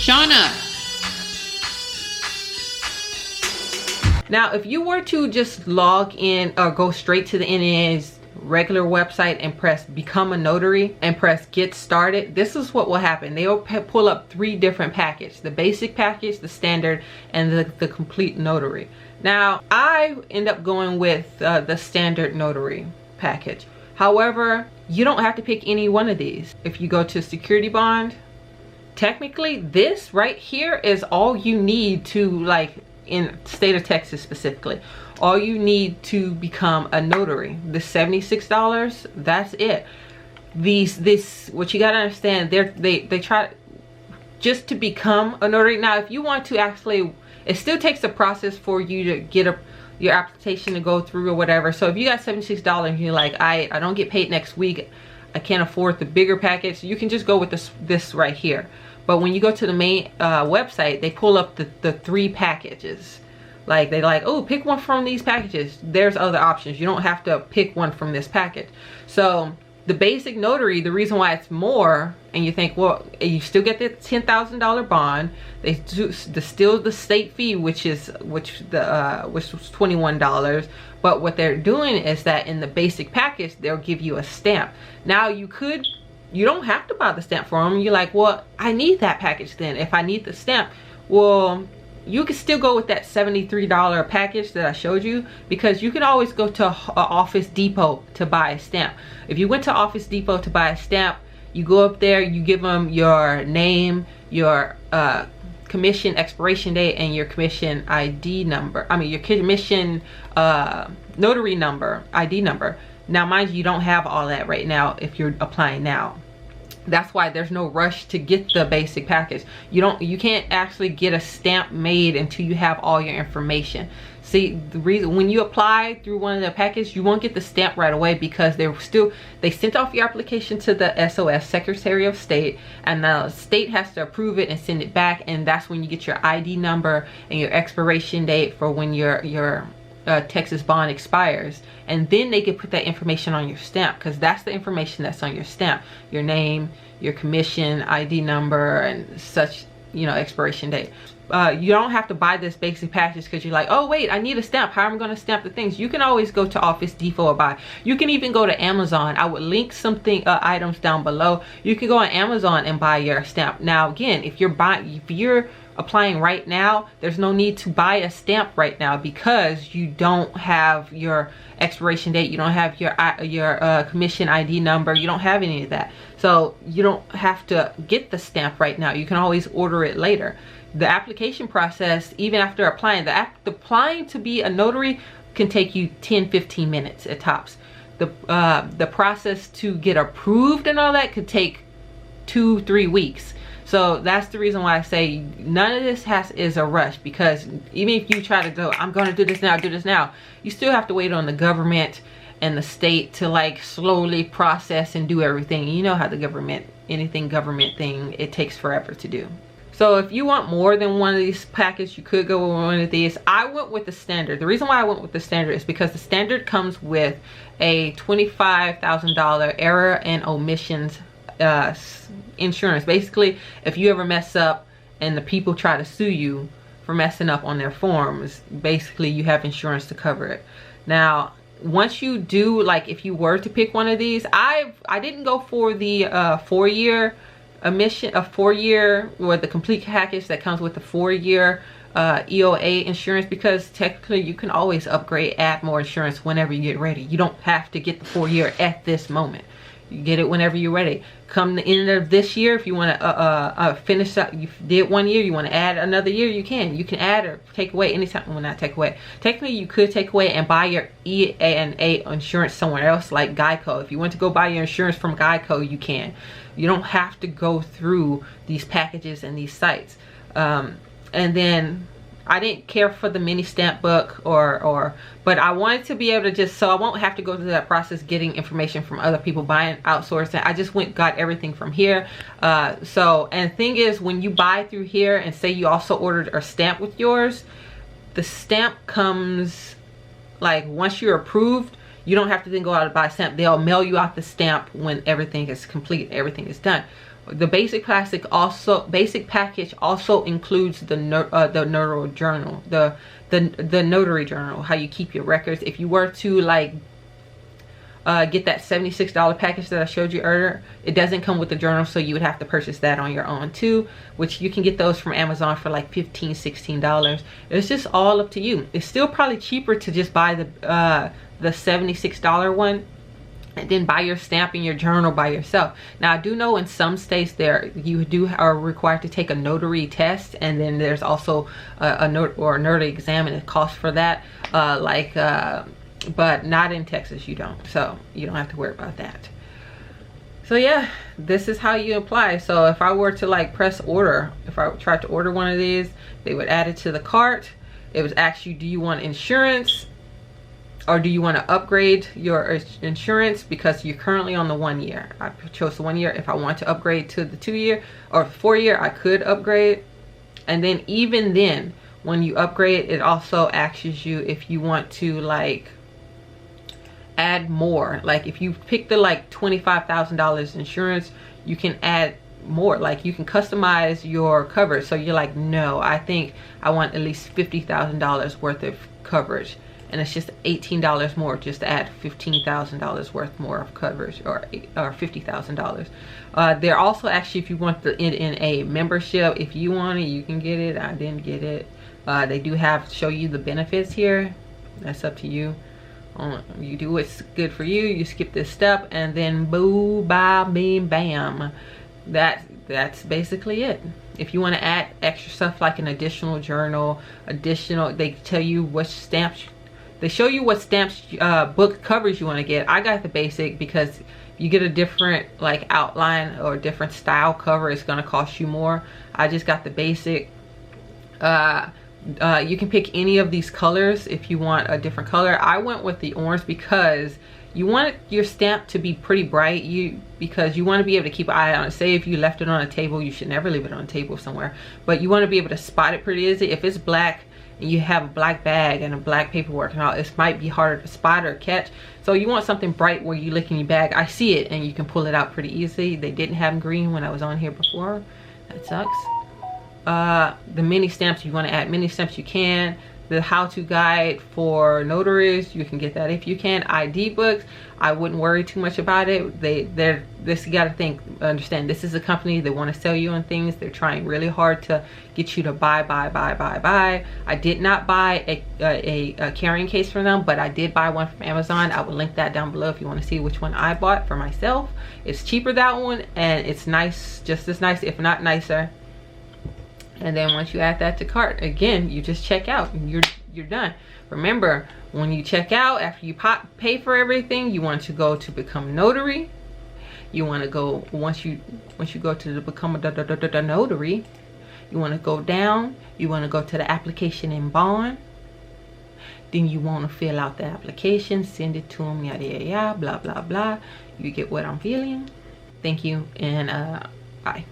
Shauna. Now, if you were to just log in or go straight to the NNA's regular website and press become a notary and press get started, this is what will happen. They'll pull up 3 different packages: the basic package, the standard, and the complete notary. Now, I end up going with the standard notary package. However, you don't have to pick any one of these. If you go to security bond, technically this right here is all you need to, like, in state of Texas specifically, all you need to become a notary. The $76, that's it. This what you gotta understand, they try just to become a notary. Now, if you want to actually, it still takes a process for you to get your application to go through or whatever. So if you got $76 and you're like, I don't get paid next week, I can't afford the bigger package, you can just go with this right here. But when you go to the main website, they pull up the 3 packages. Like, they like, oh, pick one from these packages. There's other options. You don't have to pick one from this package. So the basic notary, the reason why it's more, and you think, well, you still get the $10,000 bond. They do still the state fee, which was $21. But what they're doing is that in the basic package, they'll give you a stamp. Now, you don't have to buy the stamp for them. You're like, well, I need that package then. If I need the stamp, well, you can still go with that $73 package that I showed you, because you can always go to Office Depot to buy a stamp. If you went to Office Depot to buy a stamp, you go up there, you give them your name, your commission expiration date, and your commission ID number. I mean, your commission notary number, ID number. Now, mind you don't have all that right now if you're applying now. That's why there's no rush to get the basic package. You can't actually get a stamp made until you have all your information. See, the reason when you apply through one of the packages, you won't get the stamp right away, because they sent off your application to the SOS, Secretary of State, and the state has to approve it and send it back, and that's when you get your ID number and your expiration date for when your Texas bond expires, and then they can put that information on your stamp, because that's the information that's on your stamp: your name, your commission ID number, and such, expiration date. You don't have to buy this basic package because you're like, oh wait, I need a stamp. How am I going to stamp the things? You can always go to Office Depot or buy. You can even go to Amazon. I would link something items down below. You can go on Amazon and buy your stamp. Now, again, if you're applying right now, there's no need to buy a stamp right now, because you don't have your expiration date, you don't have your commission ID number, you don't have any of that. So you don't have to get the stamp right now. You can always order it later. The application process, even after applying, applying to be a notary can take you 10-15 minutes at tops. The process to get approved and all that could take 2-3 weeks. So that's the reason why I say none of this is a rush, because even if you try to go, I'm going to do this now, you still have to wait on the government and the state to, like, slowly process and do everything. You know how the government, anything government thing, it takes forever to do. So if you want more than one of these packages, you could go with one of these. I went with the standard. The reason why I went with the standard is because the standard comes with a $25,000 error and omissions insurance. Basically, if you ever mess up and the people try to sue you for messing up on their forms, basically you have insurance to cover it. Now, once you do, like, if you were to pick one of these, I didn't go for the 4-year a 4-year or the complete package that comes with the 4-year EOA insurance, because technically you can always upgrade, add more insurance whenever you get ready. You don't have to get the 4-year at this moment. You get it whenever you're ready. Come the end of this year, if you want to finish up, you did 1 year, you want to add another year, you can add or take away anytime. Well, not take away, technically you could take away and buy your ENA insurance somewhere else, like Geico. If you want to go buy your insurance from Geico, you can. You don't have to go through these packages and these sites. And then I didn't care for the mini stamp book but I wanted to be able to just, so I won't have to go through that process getting information from other people, buying, outsourcing. I just got everything from here. And the thing is, when you buy through here and say you also ordered a stamp with yours, the stamp comes, like, once you're approved, you don't have to then go out and buy a stamp. They'll mail you out the stamp when everything is complete, everything is done. The basic package also includes the notary journal, the notary journal, how you keep your records. If you were to like get that $76 package that I showed you earlier, it doesn't come with the journal, so you would have to purchase that on your own too, which you can get those from Amazon for like $15-16. It's just all up to you. It's still probably cheaper to just buy the $76 one and then buy your stamp and your journal by yourself. Now I do know in some states you are required to take a notary test, and then there's also a notary exam, and it costs for that, but not in Texas, you don't, so you don't have to worry about that. So yeah, this is how you apply. So if I were to like press order, if I tried to order one of these, they would add it to the cart. It would ask you, do you want insurance, or do you want to upgrade your insurance, because you're currently on the 1 year. I chose the 1 year. If I want to upgrade to the 2 year or 4 year, I could upgrade. And then even then, when you upgrade, it also asks you if you want to like add more. Like if you pick the like $25,000 insurance, you can add more. Like you can customize your coverage. So you're like, no, I think I want at least $50,000 worth of coverage, and it's just $18 more just to add $15,000 worth more of coverage, or $50,000. They're also actually, if you want the NNA membership, if you want it, you can get it. I didn't get it. They do show you the benefits here. That's up to you. You do what's good for you. You skip this step, and then boo, bye, bam, bam. That's basically it. If you want to add extra stuff like an additional journal, they tell you what stamps. They show you what stamps, book covers you want to get. I got the basic because if you get a different like outline or different style cover, it's going to cost you more. I just got the basic. You can pick any of these colors if you want a different color. I went with the orange because you want your stamp to be pretty bright, because you want to be able to keep an eye on it. Say if you left it on a table, you should never leave it on a table somewhere, but you want to be able to spot it pretty easy. If it's black and you have a black bag and a black paperwork and all, it might be harder to spot or catch. So you want something bright where you look in your bag. I see it and you can pull it out pretty easily. They didn't have green when I was on here before. That sucks. The mini stamps, you want to add mini stamps, you can. The how-to guide for notaries, you can get that if you can. ID books, I wouldn't worry too much about it. You gotta understand, this is a company, they want to sell you on things. They're trying really hard to get you to buy. I did not buy a carrying case from them, but I did buy one from Amazon. I will link that down below if you want to see which one I bought for myself. It's cheaper, that one, and it's nice, just as nice, if not nicer. And then once you add that to cart, again, you just check out and you're done. Remember, when you check out, after you pay for everything, you want to go to become notary. You want to go, once you go to the become a notary, you want to go down, you want to go to the application and bond. Then you want to fill out the application, send it to them, yada yada yada, blah blah blah. You get what I'm feeling. Thank you, and bye.